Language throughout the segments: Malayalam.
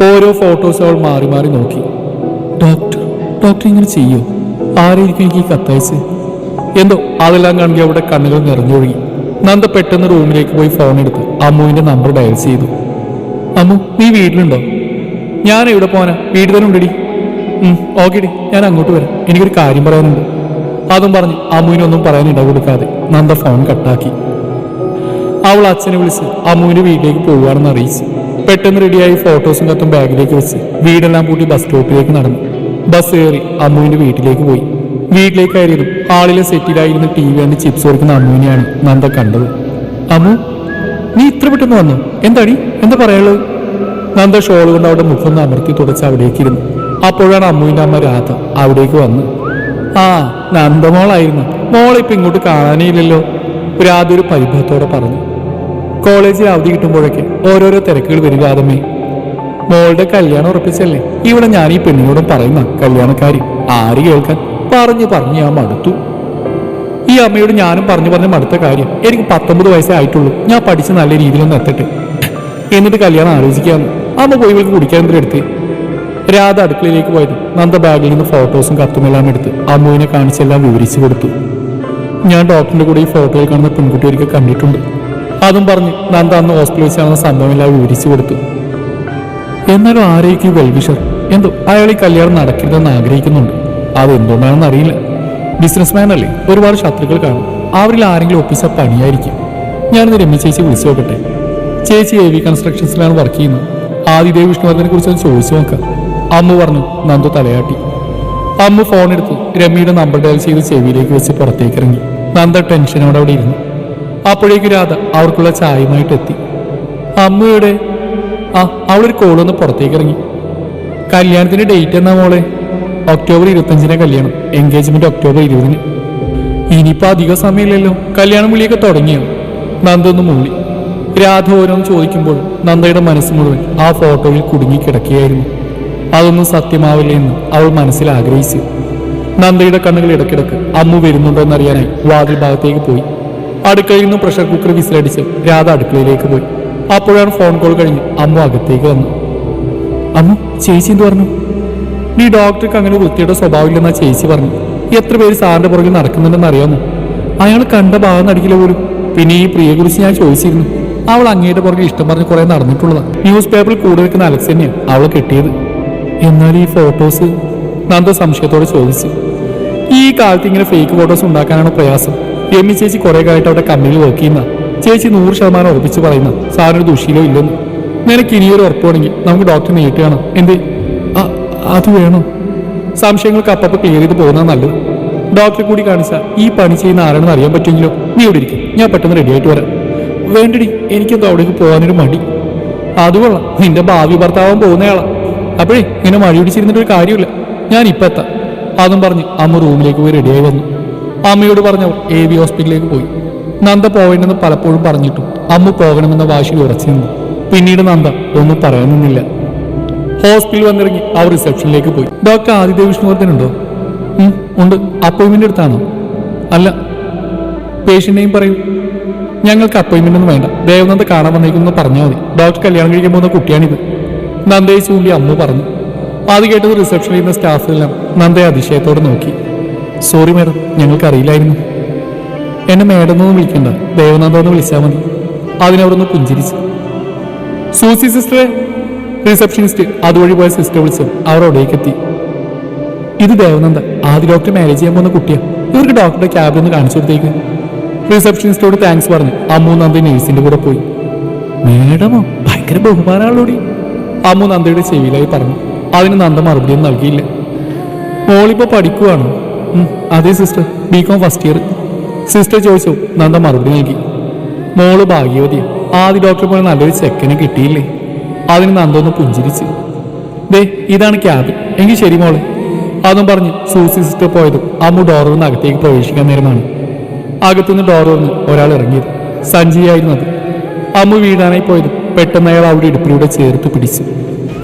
ഓരോ ഫോട്ടോസ് അവൾ മാറി മാറി നോക്കി. ഡോക്ടർ ഇങ്ങനെ ചെയ്യോ? ആരായിരിക്കും എനിക്ക് ഈ കത്തയച്ച്? എന്തോ അതെല്ലാം കാണുക അവിടെ കണ്ണുകൾ നിറഞ്ഞൊഴുകി. നന്ദ പെട്ടെന്ന് റൂമിലേക്ക് പോയി ഫോൺ എടുത്ത് അമ്മുവിന്റെ നമ്പർ ഡയൽ ചെയ്തു. അമ്മു, നീ വീട്ടിലുണ്ടോ? ഞാൻ എവിടെ പോകാനാ? വീട്ടിൽ തന്നെ ഉണ്ടടി. ഓക്കെടി, ഞാൻ അങ്ങോട്ട് വരാം, എനിക്കൊരു കാര്യം പറയാനുണ്ട്. അതും പറഞ്ഞ് അമ്മുവിനൊന്നും പറയാൻ ഇട കൊടുക്കാതെ നന്ദ ഫോൺ കട്ടാക്കി. അവൾ അച്ഛനെ വിളിച്ച് അമ്മുവിന്റെ വീട്ടിലേക്ക് പോവുകയാണെന്ന് അറിയിച്ചു. പെട്ടെന്ന് റെഡിയായി ഫോട്ടോസും കത്തും ബാഗിലേക്ക് വെച്ച് വീടെല്ലാം പൂട്ടി ബസ് സ്റ്റോപ്പിലേക്ക് നടന്നു. ബസ് കയറി അമ്മുവിന്റെ വീട്ടിലേക്ക് പോയി. വീട്ടിലേക്ക് കയറിയതും ഹാളിലെ സെറ്റിലായിരുന്ന ടി വി കണ്ട് ചിപ്സ് കൊടുക്കുന്ന അമ്മുവിനെയാണ് നന്ദ കണ്ടത്. അമ്മു, നീ ഇത്ര പെട്ടെന്ന് വന്നോ? എന്താടി, എന്താ പറയാനുള്ളത്? നന്ദ ഷോൾ കൊണ്ട് അവിടെ മുഖം അമർത്തി തുടച്ച് അവിടേക്ക് ഇരുന്നു. അപ്പോഴാണ് അമ്മുവിന്റെ അമ്മ രാധ അവിടേക്ക് വന്നു. ആ, നന്ദമോളായിരുന്നു. മോളിപ്പോ ഇങ്ങോട്ട് കാണാനേ ഇല്ലല്ലോ, രാധ ഒരു പരിഭവത്തോടെ പറഞ്ഞു. കോളേജിൽ അവധി കിട്ടുമ്പോഴൊക്കെ ഓരോരോ തിരക്കുകൾ വരികാതമ്മേ. മോളുടെ കല്യാണം ഉറപ്പിച്ചല്ലേ? ഇവിടെ ഞാൻ ഈ പെണ്ണിനോടും പറയുന്ന കല്യാണക്കാരി ആര് കേൾക്കാൻ? പറഞ്ഞു ഞാൻ മടുത്തു. ഈ അമ്മയോട് ഞാനും പറഞ്ഞു മടുത്ത കാര്യം. എനിക്ക് 19 വയസ്സേ ആയിട്ടുള്ളൂ. ഞാൻ പഠിച്ച് നല്ല രീതിയിലൊന്നും എത്തട്ടെ, എന്നിട്ട് കല്യാണം ആലോചിക്കാന്ന്. അമ്മ പോയി ഇവർക്ക് കുടിക്കാൻ എന്തിനെടുത്ത്? രാധ അടുക്കളയിലേക്ക് പോയത് നന്ദ ബാഗിൽ നിന്ന് ഫോട്ടോസും കത്തുമെല്ലാം എടുത്ത് അമ്മുവിനെ കാണിച്ചെല്ലാം വിവരിച്ചു കൊടുത്തു. ഞാൻ ഡോക്ടറിന്റെ കൂടെ ഈ ഫോട്ടോയിൽ കാണുന്ന പെൺകുട്ടി ഒരിക്കൽ കണ്ടിട്ടുണ്ട്. അതും പറഞ്ഞ് നന്ദ അന്ന് ഹോസ്പിറ്റലിൽ വെച്ചാണെന്ന സംഭവമെല്ലാം വിവരിച്ചു കൊടുത്തു. എന്നാലും ആരേക്കും വെൽവിഷർ എന്തോ അയാൾ ഈ കല്യാണം നടക്കരുതെന്ന് ആഗ്രഹിക്കുന്നുണ്ട്. അതെന്തുകൊണ്ടാണെന്ന് അറിയില്ല. ബിസിനസ്മാൻ അല്ലേ, ഒരുപാട് ശത്രുക്കൾ കാണും. അവരിൽ ആരെങ്കിലും ഒപ്പിച്ച പണിയായിരിക്കും. ഞാനിന്ന് രമ്യ ചേച്ചി വിളിച്ചു നോക്കട്ടെ. ചേച്ചി AV കൺസ്ട്രക്ഷൻസിലാണ് വർക്ക് ചെയ്യുന്നത്. ആദിദേവ് വിഷ്ണുവർദ്ധനെ കുറിച്ച് ചോദിച്ചു നോക്കാം. അമ്മു പറഞ്ഞു. നന്ദു തലയാട്ടി. അമ്മു ഫോൺ എടുത്തു രമ്യയുടെ നമ്പർ ഡയൽ ചെയ്ത് ചെവിയിലേക്ക് വെച്ച് പുറത്തേക്ക് ഇറങ്ങി. നന്ദ ടെൻഷനോടെ അവിടെ ഇരുന്നു. അപ്പോഴേക്ക് രാധ അവർക്കുള്ള ചായയുമായിട്ട് എത്തി. അമ്മയുടെ അവളൊരു കോളൊന്ന് പുറത്തേക്ക് ഇറങ്ങി. കല്യാണത്തിന്റെ ഡേറ്റ് എന്നാ മോളെ? ഒക്ടോബർ 25 കല്യാണം. Engagement October 20. ഇനിയിപ്പോ അധിക സമയമില്ലല്ലോ. കല്യാണം വിളിയൊക്കെ തുടങ്ങിയോ? നന്ദൊന്ന് മൂളി. രാധ ഓരോന്ന് ചോദിക്കുമ്പോൾ നന്ദയുടെ മനസ്സ് മുഴുവൻ ആ ഫോട്ടോയിൽ കുടുങ്ങിക്കിടക്കുകയായിരുന്നു. അതൊന്നും സത്യമാവില്ല എന്ന് അവൾ മനസ്സിൽ ആഗ്രഹിച്ചു. നന്ദയുടെ കണ്ണുകൾ ഇടയ്ക്കിടക്ക് അമ്മു വരുന്നുണ്ടോ എന്നറിയാനായി വാതിൽ ഭാഗത്തേക്ക് പോയി. അടുക്കളയിൽ നിന്നും പ്രഷർ കുക്കർ വിസിലടിച്ച് രാധ അടുക്കളയിലേക്ക് പോയി. അപ്പോഴാണ് ഫോൺ കോൾ കഴിഞ്ഞ് അമ്മു അകത്തേക്ക് വന്നു. അമ്മു, ചേച്ചി എന്ത് പറഞ്ഞു? നീ ഡോക്ടർക്ക് അങ്ങനെ വൃത്തിയുടെ സ്വഭാവമില്ലെന്നാ ചേച്ചി പറഞ്ഞു. എത്ര പേര് സാറിന്റെ പുറകിൽ നടക്കുന്നുണ്ടെന്ന് അറിയാമോ? അയാൾ കണ്ട ഭാഗം നടിക്കില്ല പോലും. പിന്നെ ഈ പ്രിയയെക്കുറിച്ച് ഞാൻ ചോദിച്ചിരുന്നു. അവൾ അങ്ങയുടെ പുറകെ ഇഷ്ടം പറഞ്ഞ് കുറെ നടന്നിട്ടുള്ളതാ. ന്യൂസ് പേപ്പറിൽ കൂടെ വെക്കുന്ന അലക്സ് തന്നെയാണ് അവൾ കിട്ടിയത്. എന്നാൽ ഈ ഫോട്ടോസ്? നന്ദ സംശയത്തോടെ ചോദിച്ചു. ഈ കാലത്ത് ഇങ്ങനെ ഫേക്ക് ഫോട്ടോസ് ഉണ്ടാക്കാനാണ് പ്രയാസം. രമ്യ ചേച്ചി കുറെ കാലത്ത് അവിടെ കമ്പനിയിൽ വർക്ക് ചെയ്യുന്ന ചേച്ചി 100% ഉറപ്പിച്ച് പറയുന്ന സാറിനൊരു ദുഷിയിലോ ഇല്ലെന്ന്. നിനക്ക് ഇനിയൊരു ഉറപ്പുണ്ടെങ്കിൽ നമുക്ക് ഡോക്ടറെ നേരിട്ട് കാണാം. എന്തേ? അത് വേണോ? സംശയങ്ങൾക്ക് അപ്പപ്പോൾ ക്ലിയർ ചെയ്ത് പോകുന്നത് നല്ലത്. ഡോക്ടറെ കൂടി കാണിച്ചാൽ ഈ പണി ചെയ്യുന്ന ആരാണെന്ന് അറിയാൻ പറ്റുമെങ്കിലോ? നീ ഇവിടെ ഇരിക്കും, ഞാൻ പെട്ടെന്ന് റെഡി ആയിട്ട് വരാം. വേണ്ടടി, എനിക്കെന്തോ അവിടേക്ക് പോകാനൊരു മടി. അതുകൊള്ളാം, നിന്റെ ഭാവി ഭർത്താവാൻ പോകുന്നയാളാ. അപ്പോഴേ ഇങ്ങനെ മഴ പിടിച്ചിരുന്നിട്ടൊരു കാര്യമില്ല. ഞാൻ ഇപ്പം എത്താം. അതും പറഞ്ഞ് അമ്മ റൂമിലേക്ക് പോയി റെഡിയായി വന്നു. അമ്മയോട് പറഞ്ഞവർ AV ഹോസ്പിറ്റലിലേക്ക് പോയി. നന്ദ പോവേണ്ടെന്ന് പലപ്പോഴും പറഞ്ഞിട്ടും അമ്മ പോകണമെന്ന വാശിയിൽ ഉറച്ചു നിന്നു. പിന്നീട് നന്ദ ഒന്നും പറയാൻ നിന്നില്ല. ഹോസ്പിറ്റലിൽ വന്നിറങ്ങി അവർ റിസപ്ഷനിലേക്ക് പോയി. ഡോക്ടർ ആദിദേവ് വിഷ്ണുവർദ്ധൻ ഉണ്ടോ? ഉണ്ട്. അപ്പോയിന്റ്മെന്റ് എടുത്താണോ? അല്ല. പേഷ്യന്റ് നെയിം പറയൂ. ഞങ്ങൾക്ക് അപ്പോയിന്റ്മെന്റ് ഒന്നും വേണ്ട, ദേവനന്ദ കാണാൻ വന്നേക്കുന്നു പറഞ്ഞാൽ മതി. ഡോക്ടർ കല്യാണം കഴിക്കാൻ പോകുന്ന കുട്ടിയാണിത്. നന്ദയെ ചൂണ്ടി അമ്മ പറഞ്ഞു. അത് കേട്ടത് റിസപ്ഷനിൽ ഇരുന്ന സ്റ്റാഫെല്ലാം നന്ദയെ അതിശയത്തോടെ നോക്കി. സോറി മാഡം, ഞങ്ങൾക്കറിയില്ലായിരുന്നു. എന്നെ മാഡം എന്നൊന്നും വിളിക്കണ്ട, ദേവനന്ദ വിളിച്ചാൽ മതി. അതിനവരൊന്ന് പുഞ്ചിരിച്ചു. സൂസി സിസ്റ്ററെ, റിസപ്ഷനിസ്റ്റ് അതുവഴി പോയ സിസ്റ്റർ വിളിച്ചു. അവർ അവിടേക്ക് എത്തി. ഇത് ദേവനന്ദ, ആദ്യ ഡോക്ടർ മാരേജ് ചെയ്യാൻ പോകുന്ന കുട്ടിയാണ്. ഇവർക്ക് ഡോക്ടറുടെ ക്യാബിൽ ഒന്ന് കാണിച്ചു കൊടുത്തേക്ക്. റിസപ്ഷനിസ്റ്റോട് താങ്ക്സ് പറഞ്ഞ് അമ്മു നന്ദ നേഴ്സിന്റെ കൂടെ പോയി. മേഡമോ? ഭയങ്കര ബഹുമാനമുള്ളൂടി, അമ്മു നന്ദയുടെ ചെവിയിലായി പറഞ്ഞു. അതിന് നന്ദ മറുപടിയൊന്നും നൽകിയില്ല. മോളിപ്പോ പഠിക്കുവാണോ? അതെ sister, BCom first year. Sister ചോദിച്ചു. നന്ദ മറുപടി നൽകി. മോള് ഭാഗ്യവതിയ, ആദ്യ ഡോക്ടറെ പോലെ നല്ലൊരു ചെക്കനെ കിട്ടിയില്ലേ? അതിന് നന്ദ ഒന്ന് പുഞ്ചിരിച്ചു. ദേ, ഇതാണ് ക്യാബ്. എങ്കിൽ ശരി മോളെ. അതും പറഞ്ഞ് സൂസി സിസ്റ്റർ പോയതും അമ്മു ഡോറിൽ നിന്ന് അകത്തേക്ക് പ്രവേശിക്കാൻ നേരമാണ്. അകത്തുനിന്ന് ഡോർ വന്ന് ഒരാൾ ഇറങ്ങിയത്. സഞ്ജയായിരുന്നു അത്. അമ്മു വീഴാനായി പോയതും പെട്ടെന്ന് അയാൾ അവിടെ ഇടുപ്പിലൂടെ ചേർത്ത് പിടിച്ചു.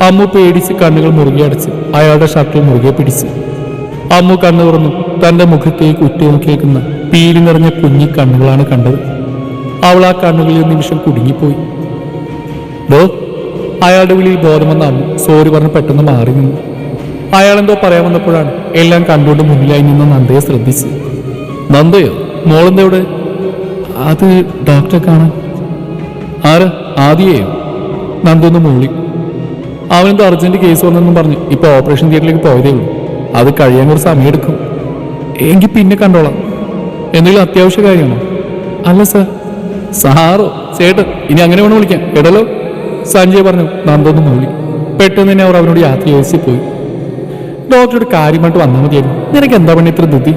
അമ്മു പേടിച്ച് കണ്ണുകൾ മുറുകെ അടച്ച് അയാളുടെ ഷർട്ടിൽ മുറുകെ പിടിച്ചു. അമ്മു കണ്ണു തുറന്നു തന്റെ മുഖത്തേക്ക് ഉറ്റുനോക്കിയേക്കുന്ന പീലി നിറഞ്ഞ കുഞ്ഞി കണ്ണുകളാണ് കണ്ടത്. അവൾ ആ കണ്ണുകളിൽ നിമിഷം കുടുങ്ങിപ്പോയി. അയാളുടെ വിളിയിൽ ബോധം വന്ന അമ്മു സോറി പറഞ്ഞ് പെട്ടെന്ന് മാറി നിന്നു. അയാളെന്തോ പറയാൻ വന്നപ്പോഴാണ് എല്ലാം കണ്ടുകൊണ്ട് മുന്നിലായി നിന്ന് നന്ദയെ ശ്രദ്ധിച്ച്. നന്ദയോ? മോളെന്തെവിടെ? അത് ഡോക്ടറെ കാണാൻ. ആര്? ആദിയെയോ? നന്ദൊന്ന് മൂളി. അവനെന്തോ അർജന്റ് കേസ് വന്നെന്നും പറഞ്ഞ് ഇപ്പൊ ഓപ്പറേഷൻ തിയേറ്ററിലേക്ക് പോയതേ ഉള്ളൂ. അത് കഴിയാൻ കുറച്ച് സമയമെടുക്കും. എങ്കിൽ പിന്നെ കണ്ടോളാം. എന്തെങ്കിലും അത്യാവശ്യ കാര്യമാണോ? അല്ല സാർ. സാറോ? ചേട്ടൻ ഇനി അങ്ങനെ വേണം വിളിക്കാം കേട്ടല്ലോ, സഞ്ജയ് പറഞ്ഞു. നന്ദൊന്ന് മൂളി. പെട്ടെന്ന് തന്നെ അവർ അവനോട് യാത്ര ചോദിച്ചു പോയി. ഡോക്ടറുടെ കാര്യമായിട്ട് വന്നാൽ മതിയായിരുന്നു. നിനക്ക് എന്താ പണി ഇത്ര ധൃതി?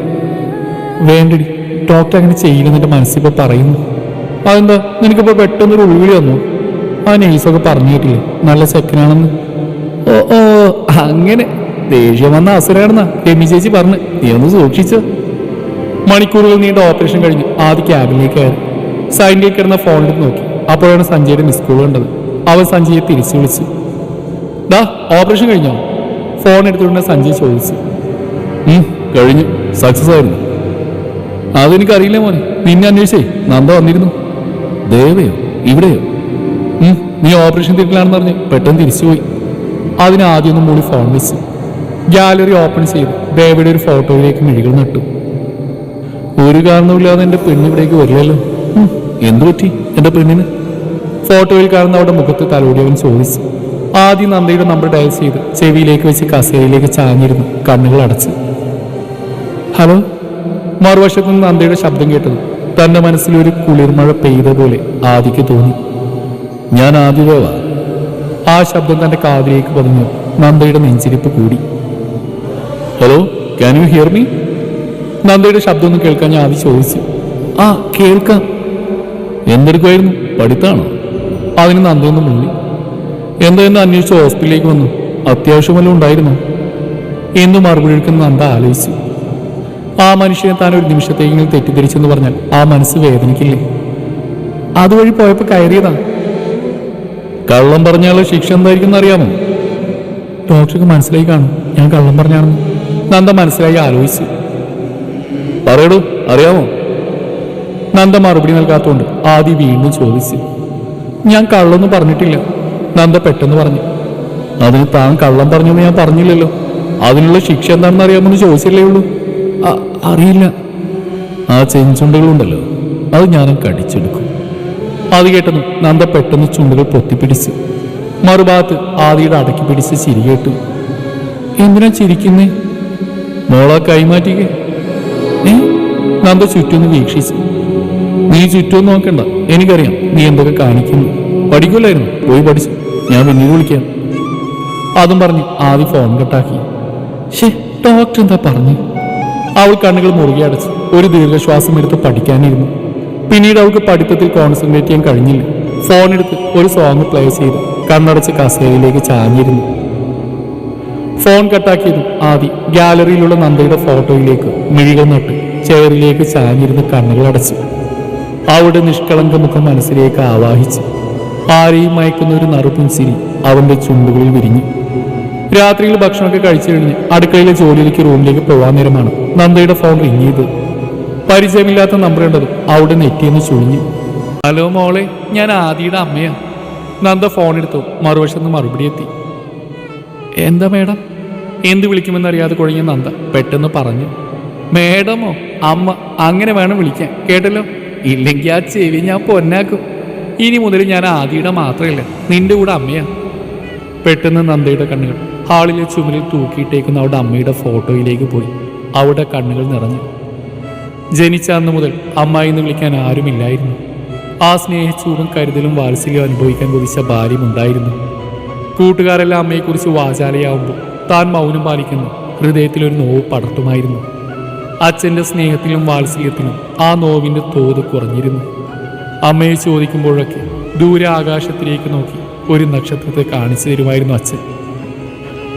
വേണ്ടടി, ഡോക്ടർ അങ്ങനെ ചെയ്യില്ലെന്ന് എൻ്റെ മനസ്സിപ്പോൾ പറയുന്നു. അതെന്താ നിനക്കിപ്പോൾ പെട്ടെന്നൊരു ഉൾവിളി വന്നു? ആ നെയ്സൊക്കെ പറഞ്ഞു കേട്ടില്ലേ നല്ല ചെക്കനാണെന്ന്? ഓ ഓ അങ്ങനെ ദേഷ്യം വന്ന അസുരാണെന്നാ രമി ചേച്ചി പറഞ്ഞ്. നീ ഒന്ന് സൂക്ഷിച്ചോ. മണിക്കൂറുകൾ നീണ്ട ഓപ്പറേഷൻ കഴിഞ്ഞ് ആദ്യ ക്യാബിനിലേക്ക് കയറി. സൈഡിലേക്ക് കിടന്ന ഫോണിൽ നോക്കി. അപ്പോഴാണ് സഞ്ജയുടെ മിസ് കോൾ കണ്ടത്. അവൻ സഞ്ജയെ തിരിച്ചു വിളിച്ചു. ദാ ഓപ്പറേഷൻ കഴിഞ്ഞോ? ഫോൺ എടുത്തുകൊണ്ട് സഞ്ജയ് ചോദിച്ചു. കഴിഞ്ഞു, സക്സസ് ആയിരുന്നു. അതെനിക്കറിയില്ല മോനെ, നിന്നെ അന്വേഷിച്ചേ നന്ദ വന്നിരുന്നു. ദേവയോ? ഇവിടെയോ? നീ ഓപ്പറേഷൻ തിയേറ്ററിലാണെന്ന് പറഞ്ഞ് പെട്ടെന്ന് തിരിച്ചുപോയി. അതിന് ആദ്യമൊന്നും മൂടി ഫോൺ വെച്ച് ഗാലറി ഓപ്പൺ ചെയ്ത് ദേവയുടെ ഒരു ഫോട്ടോയിലേക്ക് മിഴികൾ നട്ടു. ഒരു കാരണമില്ലാതെ എൻ്റെ പെണ്ണിവിടേക്ക് വരില്ലല്ലോ. എന്തു പറ്റി എൻ്റെ പെണ്ണിന്? ഫോട്ടോയിൽ കാണുന്ന അവരുടെ മുഖത്ത് തലോടി അവൻ ചോദിച്ചു. ആദ്യം നന്ദയുടെ നമ്പർ ഡയൽ ചെയ്ത് ചെവിയിലേക്ക് വെച്ച് കസേരയിലേക്ക് ചാഞ്ഞിരുന്നു, കണ്ണുകൾ അടച്ച്. ഹലോ. മറുവശത്തു നിന്ന് നന്ദയുടെ ശബ്ദം കേട്ടത് തന്റെ മനസ്സിലൊരു കുളിർമഴ പെയ്ത പോലെ ആദിക്ക് തോന്നി. ഞാൻ ആദിദേവ. ആ ശബ്ദം തന്റെ കാതിലേക്ക് പതിഞ്ഞു. നന്ദയുടെ നെഞ്ചിരിപ്പ് കൂടി. Hello, can you hear me? നന്ദയുടെ ശബ്ദം ഒന്ന് കേൾക്കാൻ ഞാൻ ആദ്യം ചോദിച്ചു. ആ കേൾക്കാം. എന്തെടുക്കുമായിരുന്നു? പഠിത്താണോ? അതിന് നന്ദയൊന്നും മുങ്ങി. എന്തായെന്ന് അന്വേഷിച്ച് ഹോസ്പിറ്റലിലേക്ക് വന്നു. അത്യാവശ്യമല്ലോ ഉണ്ടായിരുന്നു എന്ന് മറുപടി എടുക്കുന്ന നന്ദ ആലോചിച്ചു. ആ മനുഷ്യനെ താൻ ഒരു നിമിഷത്തേക്കെങ്കിലും തെറ്റിദ്ധരിച്ചെന്ന് പറഞ്ഞാൽ ആ മനസ്സ് വേദനിക്കില്ലേ? അതുവഴി പോയപ്പോൾ കയറിയതാ. കള്ളം പറഞ്ഞാലുള്ള ശിക്ഷ എന്തായിരിക്കും അറിയാമോ? ഡോക്ടർക്ക് മനസ്സിലായി കാണും ഞാൻ കള്ളം പറഞ്ഞാണെന്ന്. നന്ദ മനസ്സിലായി ആലോചിച്ചു. പറയടൂ, അറിയാമോ? നന്ദ മറുപടി നൽകാത്തോണ്ട് ആദി വീണ്ടും ചോദിച്ചു. ഞാൻ കള്ളൊന്നും പറഞ്ഞിട്ടില്ല, നന്ദ പെട്ടെന്ന് പറഞ്ഞു. അതിന് താൻ കള്ളം പറഞ്ഞെന്ന് ഞാൻ പറഞ്ഞില്ലല്ലോ. അതിനുള്ള ശിക്ഷ എന്താണെന്ന് അറിയാമെന്ന് ചോദിച്ചില്ലേ ഉള്ളൂ. അറിയില്ല. ആ ചെഞ്ചുണ്ടുകളുണ്ടല്ലോ, അത് ഞാനും കടിച്ചെടുക്കും. അത് കേട്ടതും നന്ദ പെട്ടെന്ന് ചുണ്ടുകൾ പൊത്തിപ്പിടിച്ച്. മറുഭാഗത്ത് ആദിയുടെ അടക്കി പിടിച്ച് ചിരി കേട്ടു. എന്തിനാ ചിരിക്കുന്നേ? മോളെ കൈമാറ്റിക്കേ. നന്ദ ചുറ്റൊന്ന് വീക്ഷിച്ചു. നീ ചുറ്റും നോക്കണ്ട, എനിക്കറിയാം നീ എന്തൊക്കെ കാണിക്കുന്നു. പഠിക്കില്ലായിരുന്നു, പോയി പഠിച്ചു. ഞാൻ പിന്നീട് വിളിക്കാം. അതും പറഞ്ഞ് ആദ്യ ഫോൺ കട്ടാക്കി. ഡോക്ടർ എന്താ പറഞ്ഞു? അവൾ കണ്ണുകൾ മുറുകെ അടച്ച് ഒരു ദീർഘശ്വാസം എടുത്ത് പഠിക്കാനിരുന്നു. പിന്നീട് അവൾക്ക് പഠിത്തത്തിൽ കോൺസെൻട്രേറ്റ് ചെയ്യാൻ കഴിഞ്ഞില്ല. ഫോൺ എടുത്ത് ഒരു സോങ് പ്ലേ ചെയ്ത് കണ്ണടച്ച് കസേരയിലേക്ക് ചാഞ്ഞിരുന്നു. ഫോൺ കട്ടാക്കിയതും ആദി ഗാലറിയിലുള്ള നന്ദയുടെ ഫോട്ടോയിലേക്ക് മിഴികൾ നട്ട് ചെയറിലേക്ക് ചാഞ്ഞിരുന്ന് കണ്ണുകൾ അടച്ചു. അവളുടെ നിഷ്കളങ്ക മുഖം മനസ്സിലേക്ക് ആവാഹിച്ചു. ആരെയും മയക്കുന്ന ഒരു നറുപുൻസിരി അവന്റെ ചുണ്ടുകളിൽ വിരിഞ്ഞു. രാത്രിയിൽ ഭക്ഷണമൊക്കെ കഴിച്ചു കഴിഞ്ഞ് അടുക്കളയിലെ ജോലിയിലേക്ക് റൂമിലേക്ക് പോകാൻ നേരമാണ് നന്ദയുടെ ഫോൺ റിങ് ചെയ്തത്. പരിചയമില്ലാത്ത നമ്പർ ഉണ്ടതും അവിടെ നെറ്റിയെന്ന് ചുളിഞ്ഞു. ഹലോ മോളെ, ഞാൻ ആദിയുടെ അമ്മയാ. നന്ദ ഫോൺ എടുത്തു. മറുവശത്ത് മറുപടി എത്തി. എന്താ മേഡം? എന്ത് വിളിക്കുമെന്നറിയാതെ കുഴങ്ങിയ നന്ദ പെട്ടെന്ന് പറഞ്ഞു. മേഡമോ? അമ്മ അങ്ങനെ വേണം വിളിക്കാൻ, കേട്ടല്ലോ. ഇല്ലെങ്കിൽ ആ ചെവി ഞാൻ പൊന്നാക്കും. ഇനി മുതൽ ഞാൻ ആദിയുടെ മാത്രമല്ല, നിന്റെ കൂടെ അമ്മയാ. പെട്ടെന്ന് നന്ദയുടെ കണ്ണുകൾ ഹാളിലെ ചുമരിൽ തൂക്കിയിട്ടേക്കുന്ന അവളുടെ അമ്മയുടെ ഫോട്ടോയിലേക്ക് പോയി. അവളുടെ കണ്ണുകൾ നിറഞ്ഞു. ജനിച്ച അന്ന് മുതൽ അമ്മായി എന്ന് വിളിക്കാൻ ആരുമില്ലായിരുന്നു. ആ സ്നേഹച്ചൂടും കരുതലും വാത്സല്യം അനുഭവിക്കാൻ കൊതിച്ച ഭാര്യമുണ്ടായിരുന്നു. കൂട്ടുകാരെല്ലാം അമ്മയെക്കുറിച്ച് വാചാലയാവുമ്പോൾ താൻ മൗനം പാലിക്കുന്ന ഹൃദയത്തിലൊരു നോവ് പടർത്തുമായിരുന്നു. അച്ഛൻ്റെ സ്നേഹത്തിലും വാത്സല്യത്തിലും ആ നോവിൻ്റെ തോത് കുറഞ്ഞിരുന്നു. അമ്മയെ ചോദിക്കുമ്പോഴൊക്കെ ദൂരെ ആകാശത്തിലേക്ക് നോക്കി ഒരു നക്ഷത്രത്തെ കാണിച്ചു തരുമായിരുന്നു അച്ഛൻ.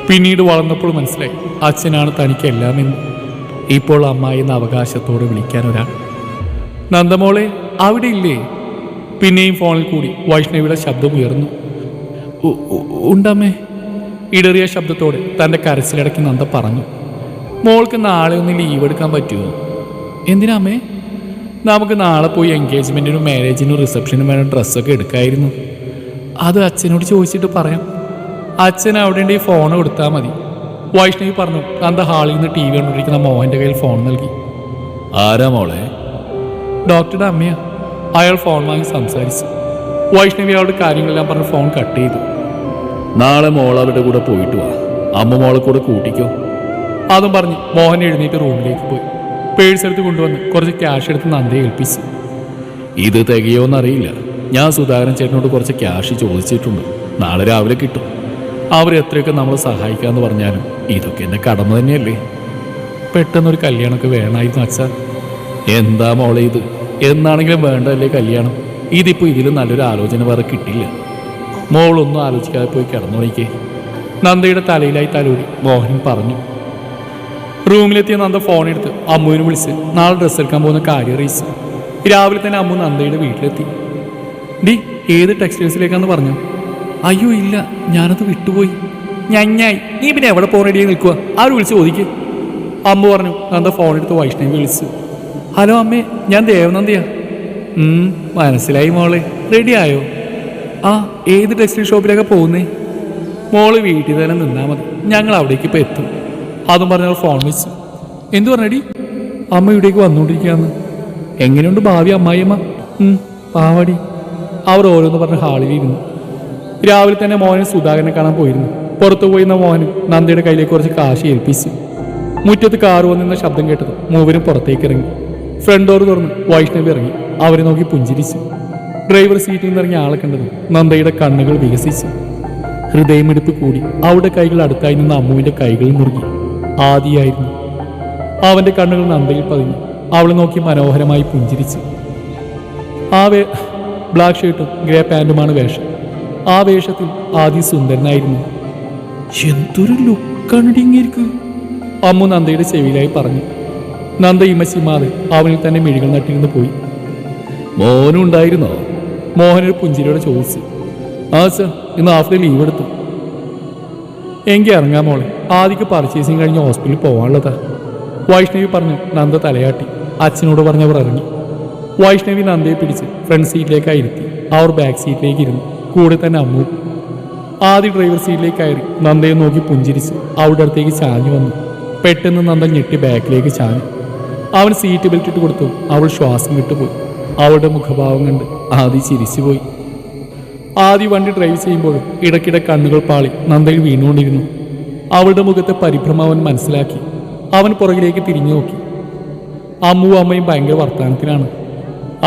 പിന്നീട് വളർന്നപ്പോൾ മനസ്സിലായി അച്ഛനാണ് തനിക്ക് എല്ലാമെന്ന്. ഇപ്പോൾ അമ്മായി എന്ന അവകാശത്തോടെ വിളിക്കാൻ ഒരാൾ. നന്ദമോളെ, അവിടെ ഇല്ലേ? പിന്നെയും ഫോണിൽ കൂടി വൈഷ്ണവിയുടെ ശബ്ദം ഉയർന്നു. ഉണ്ടമ്മേ. ഇടറിയ ശബ്ദത്തോടെ തൻ്റെ കരച്ചിലടക്കി നന്ദ പറഞ്ഞു. മോൾക്ക് നാളെ ഒന്ന് ലീവ് എടുക്കാൻ പറ്റുമോ? എന്തിനാ അമ്മേ? നമുക്ക് നാളെ പോയി എൻഗേജ്മെൻറ്റിനും മാരേജിനും റിസപ്ഷനും വേണ്ട ഡ്രസ്സൊക്കെ എടുക്കായിരുന്നു. അത് അച്ഛനോട് ചോദിച്ചിട്ട് പറയാം. അച്ഛൻ അവിടെ ഉണ്ടെങ്കിൽ ഫോൺ കൊടുത്താൽ മതി. വൈഷ്ണവി പറഞ്ഞു. നന്ദ ഹാളിൽ നിന്ന് ടി വി കണ്ടുകൊണ്ടിരിക്കുന്ന മോഹൻ്റെ കയ്യിൽ ഫോൺ നൽകി. ആരാ മോളെ? ഡോക്ടറുടെ അമ്മയാ. അയാൾ ഫോൺ വാങ്ങി സംസാരിച്ചു. വൈഷ്ണവി അവളുടെ കാര്യങ്ങളെല്ലാം പറഞ്ഞ് ഫോൺ കട്ട് ചെയ്തു. നാളെ മോൾ അവരുടെ കൂടെ പോയിട്ട് വാ. അമ്മ മോളെ കൂടെ കൂട്ടിക്കോ. അതും പറഞ്ഞ് മോഹൻ എഴുന്നേറ്റ് റൂമിലേക്ക് പോയി. പേഴ്സ് എടുത്ത് കൊണ്ടുവന്ന് കുറച്ച് ക്യാഷ് എടുത്ത് നന്ദയെ ഏൽപ്പിച്ചു. ഇത് തികയോന്നറിയില്ല. ഞാൻ സുധാകരൻ ചേട്ടനോട് കുറച്ച് ക്യാഷ് ചോദിച്ചിട്ടുണ്ട്. നാളെ രാവിലെ കിട്ടും. അവർ എത്രയൊക്കെ നമ്മളെ സഹായിക്കാമെന്ന് പറഞ്ഞാലും ഇതൊക്കെ എൻ്റെ കടമ തന്നെയല്ലേ. പെട്ടെന്നൊരു കല്യാണമൊക്കെ വേണമായിരുന്നു അച്ഛാ. എന്താ മോളെ ഇത്? എന്നാണെങ്കിലും വേണ്ടതല്ലേ കല്യാണം. ഇതിപ്പോൾ ഇതിലും നല്ലൊരു ആലോചന വേറെ കിട്ടില്ല. മോളൊന്നും ആലോചിക്കാതെ പോയി കിടന്നുണിക്കേ. നന്ദയുടെ തലയിലായി തലോടി മോഹൻ പറഞ്ഞു. റൂമിലെത്തിയ നന്ദ ഫോണെടുത്ത് അമ്മുവിനെ വിളിച്ച് നാളെ ഡ്രസ്സ് എടുക്കാൻ പോകുന്ന കാര്യം അറിയിച്ചു. രാവിലെ തന്നെ അമ്മു നന്ദയുടെ വീട്ടിലെത്തി. ഡി ഏത് ടെക്സ്റ്റൈൽസിലേക്കാന്ന് പറഞ്ഞു. അയ്യോ ഇല്ല, ഞാനത് വിട്ടുപോയി. ഞഞ്ഞായി, നീ പിന്നെ എവിടെ പോകാൻ റെഡിയായി നിൽക്കുക? ആര് വിളിച്ച് ചോദിക്ക്. അമ്മ പറഞ്ഞു. നന്ദ ഫോണെടുത്ത് വൈഷ്ണവി വിളിച്ചു. ഹലോ അമ്മേ, ഞാൻ ദേവനന്ദയാ. മനസ്സിലായി മോളെ. റെഡിയായോ? ആ, ഏത് ടെക്സ്റ്റൈൽ ഷോപ്പിലേക്കാണ് പോകുന്നേ? മോള് വീട്ടിൽ തന്നെ നിന്നാൽ മതി, ഞങ്ങൾ അവിടേക്ക് ഇപ്പോൾ എത്തും. അതും പറഞ്ഞവൾ ഫോൺ വെച്ചു. എന്തു പറഞ്ഞടി? അമ്മ ഇവിടേക്ക് വന്നുകൊണ്ടിരിക്കുകയാണ്. എങ്ങനെയുണ്ട് ഭാവി അമ്മായിയമ്മ? പാവാടി. അവർ ഓരോന്ന് പറഞ്ഞ് ഹാളിലിരുന്നു. രാവിലെ തന്നെ മോഹൻ സുധാകരനെ കാണാൻ പോയിരുന്നു. പുറത്തു പോയിരുന്ന മോഹൻ നന്ദയുടെ കയ്യിലേക്ക് കുറച്ച് കാശ് ഏൽപ്പിച്ചു. മുറ്റത്ത് കാറ് വന്നിരുന്ന ശബ്ദം കേട്ടത് മൂവരും പുറത്തേക്ക് ഇറങ്ങി. ഫ്രണ്ട് ഡോർ തുറന്ന് വൈഷ്ണവി ഇറങ്ങി. അവരെ നോക്കി പുഞ്ചിരിച്ചു. ഡ്രൈവർ സീറ്റിൽ നിന്ന് ഇറങ്ങിയ ആളെ കണ്ടത് നന്ദയുടെ കണ്ണുകൾ വികസിച്ചു. ഹൃദയമിടിപ്പ് കൂടി. അവളുടെ കൈകൾ അടുത്തായി നിന്ന് അമ്മുവിന്റെ കൈകളിൽ മുറുകി. ആദിയായിരുന്നു. അവന്റെ കണ്ണുകൾ നന്ദയിൽ പതിഞ്ഞു. അവളെ നോക്കി മനോഹരമായി പുഞ്ചിരിച്ചു. ബ്ലാക്ക് ഷർട്ടും ഗ്രേ പാൻറ്റുമാണ് വേഷം. ആ വേഷത്തിൽ ആദി സുന്ദരനായിരുന്നു. എന്തൊരു ലുക്കാണിടിങ്ങിയിരിക്കും, അമ്മു നന്ദയുടെ ചെവിയിലായി പറഞ്ഞു. നന്ദ ഇമശിമാതെ അവനിൽ തന്നെ മിഴികൾ നട്ടിരുന്ന് പോയി. മോനും ഉണ്ടായിരുന്നോ? മോഹനൊരു പുഞ്ചിരിയോടെ ചോദിച്ചു. ആ സർ, ഇന്ന് ഹാഫ് ഡേ ലീവ് എടുത്തു. എങ്കിൽ ഇറങ്ങാൻ മോളെ, ആദിക്ക് പർച്ചേസിങ് കഴിഞ്ഞ് ഹോസ്പിറ്റലിൽ പോകാനുള്ളതാ, വൈഷ്ണവി പറഞ്ഞു. നന്ദ തലയാട്ടി. അച്ഛനോട് പറഞ്ഞവർ ഇറങ്ങി. വൈഷ്ണവി നന്ദയെ പിടിച്ച് ഫ്രണ്ട് സീറ്റിലേക്കായി ഇരുത്തി. അവർ ബാക്ക് സീറ്റിലേക്ക് ഇരുന്നു. കൂടെ തന്നെ അമ്മു. ആദ്യ ഡ്രൈവർ സീറ്റിലേക്ക് കയറി നന്ദയെ നോക്കി പുഞ്ചിരിച്ച് അവളുടെ അടുത്തേക്ക് ചാഞ്ഞു വന്നു. പെട്ടെന്ന് നന്ദ ഞെട്ടി ബാക്കിലേക്ക് ചാഞ്ഞു. അവൻ സീറ്റ് ബെൽറ്റ് ഇട്ട് കൊടുത്തു. അവൾ ശ്വാസം വിട്ടുപോയി. അവളുടെ മുഖഭാവം കണ്ട് ആദി ചിരിച്ചുപോയി. ആദി വണ്ടി ഡ്രൈവ് ചെയ്യുമ്പോഴും ഇടയ്ക്കിടെ കണ്ണുകൾ പാളി നന്ദയിൽ വീണുകൊണ്ടിരുന്നു. അവളുടെ മുഖത്തെ പരിഭ്രമം അവൻ മനസ്സിലാക്കി. അവൻ പുറകിലേക്ക് തിരിഞ്ഞു നോക്കി. അമ്മുവും അമ്മയും ഭയങ്കര വർത്തമാനത്തിലാണ്.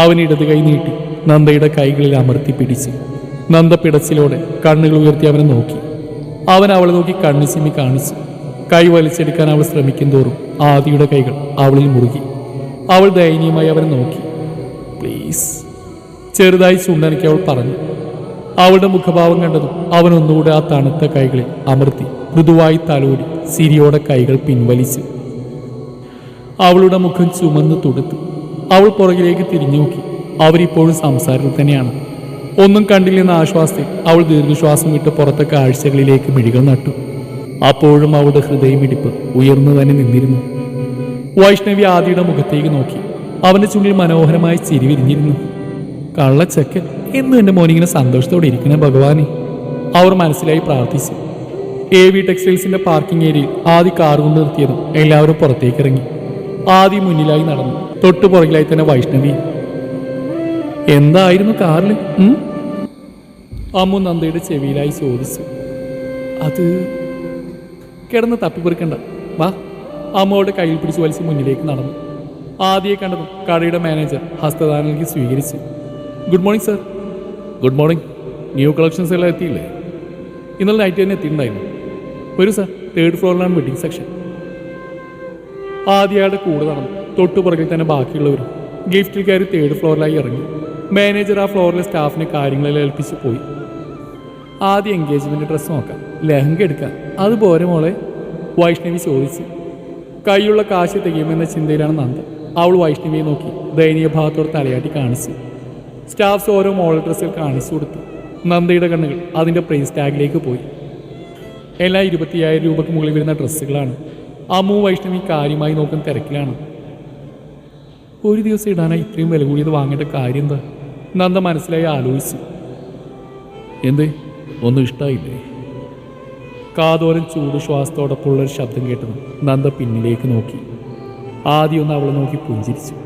അവൻ ഇടത് കൈ നീട്ടി നന്ദയുടെ കൈകളിൽ അമർത്തി പിടിച്ച്. നന്ദ പിടച്ചിലോടെ കണ്ണുകൾ ഉയർത്തി അവനെ നോക്കി. അവൻ അവളെ നോക്കി കണ്ണു ചിമ്മി കാണിച്ചു. കൈ വലിച്ചെടുക്കാൻ അവൾ ശ്രമിക്കും തോറും ആദിയുടെ കൈകൾ അവളിൽ മുറുകി. അവൾ ദയനീയമായി അവനെ നോക്കി. പ്ലീസ്, ചെറുതായി ചുണ്ടനക്കി അവൾ പറഞ്ഞു. അവളുടെ മുഖഭാവം കണ്ടതും അവൻ ഒന്നുകൂടെ ആ തണുത്ത കൈകളിൽ അമർത്തി മൃദുവായി തലോടി സിരിയോടെ കൈകൾ പിൻവലിച്ചു. അവളുടെ മുഖം ചുമന്ന് തുടുത്തു. അവൾ പുറകിലേക്ക് തിരിഞ്ഞു നോക്കി. അവരിപ്പോഴും സംസാരത്തിൽ തന്നെയാണ്. ഒന്നും കണ്ടില്ലെന്ന ആശ്വാസത്തിൽ അവൾ ദീർഘശ്വാസം വിട്ട് പുറത്തെ കാഴ്ചകളിലേക്ക് മിഴികൾ നട്ടു. അപ്പോഴും അവളുടെ ഹൃദയമിടിപ്പ് ഉയർന്നു തന്നെ നിന്നിരുന്നു. വൈഷ്ണവി ആദിയുടെ മുഖത്തേക്ക് നോക്കി. അവന്റെ ചുണ്ടിൽ മനോഹരമായി ചിരി വിരിഞ്ഞിരുന്നു. കള്ളച്ചക്ക്, എന്നും എൻ്റെ മോനിങ്ങനെ സന്തോഷത്തോടെ ഇരിക്കണേ ഭഗവാനെ, അവർ മനസ്സിലായി പ്രാർത്ഥിച്ചു. AV ടെക്സ്റ്റൈൽസിന്റെ പാർക്കിംഗ് ഏരിയയിൽ ആദി കാർ കൊണ്ട് നിർത്തിയതും എല്ലാവരും പുറത്തേക്ക് ഇറങ്ങി. ആദി മുന്നിലായി നടന്നു. തൊട്ടു പുറകിലായി തന്നെ വൈഷ്ണവി. എന്തായിരുന്നു കാറിൽ? അമ്മു നന്ദയുടെ ചെവിയിലായി ചോദിച്ചു. അത് കിടന്ന് തപ്പിപ്പൊറുക്കണ്ട, വാ. അമ്മയുടെ കയ്യിൽ പിടിച്ച് വലിച്ച് മുന്നിലേക്ക് നടന്നു. ആദിയെ കണ്ടതും കടയുടെ മാനേജർ ഹസ്തദാനം നൽകി സ്വീകരിച്ചു. Good morning sir. Good morning. New collections എല്ലാം എത്തിയില്ലേ? ഇന്നലെ നൈറ്റ് തന്നെ എത്തിയിട്ടുണ്ടായിരുന്നു. വരൂ സാർ, 3rd ഫ്ലോറിലാണ് വെഡിങ് സെക്ഷൻ. ആദ്യയാളുടെ കൂടെ നടന്നു. തൊട്ടു പുറകിൽ തന്നെ ബാക്കിയുള്ളവരും ഗിഫ്റ്റിൽ കയറി 3rd ഫ്ലോറിലായി ഇറങ്ങി. മാനേജർ ആ ഫ്ലോറിലെ സ്റ്റാഫിനെ കാര്യങ്ങളെല്ലാം ഏൽപ്പിച്ച് പോയി. ആദ്യം എൻഗേജ്മെൻറ്റ് ഡ്രസ്സ് നോക്കാം, ലെഹങ്ക എടുക്കാം. അതുപോലെ മോളെ, വൈഷ്ണവി ചോദിച്ചു. കൈയുള്ള കാശ് തികയുമെന്ന ചിന്തയിലാണ് നന്ദ. അവൾ വൈഷ്ണവിയെ നോക്കി ദയനീയ ഭാഗത്തോട് തലയാട്ടി കാണിച്ചു. സ്റ്റാഫ്സ് ഓരോ മോഡൽ ഡ്രസ്സിൽ കാണിച്ചു കൊടുത്തു. നന്ദയുടെ കണ്ണുകൾ അതിൻ്റെ പ്രൈസ് ടാഗിലേക്ക് പോയി. എല്ലാം 25,000 രൂപയ്ക്ക് മുകളിൽ വരുന്ന ഡ്രസ്സുകളാണ്. അമ്മു വൈഷ്ണവി കാര്യമായി നോക്കുന്ന തിരക്കിലാണ്. ഒരു ദിവസം ഇടാനായി ഇത്രയും വില കൂടിയത് വാങ്ങേണ്ട കാര്യം എന്താ? നന്ദ മനസ്സിലായി ആലോചിച്ചു. എന്തേ ഒന്നും ഇഷ്ടായില്ലേ? കാതോരം ചൂട് ശ്വാസത്തോടൊപ്പമുള്ള ഒരു ശബ്ദം കേട്ടതും നന്ദ പിന്നിലേക്ക് നോക്കി. ആദ്യം ഒന്ന് അവളെ നോക്കി പുഞ്ചിരിച്ചു.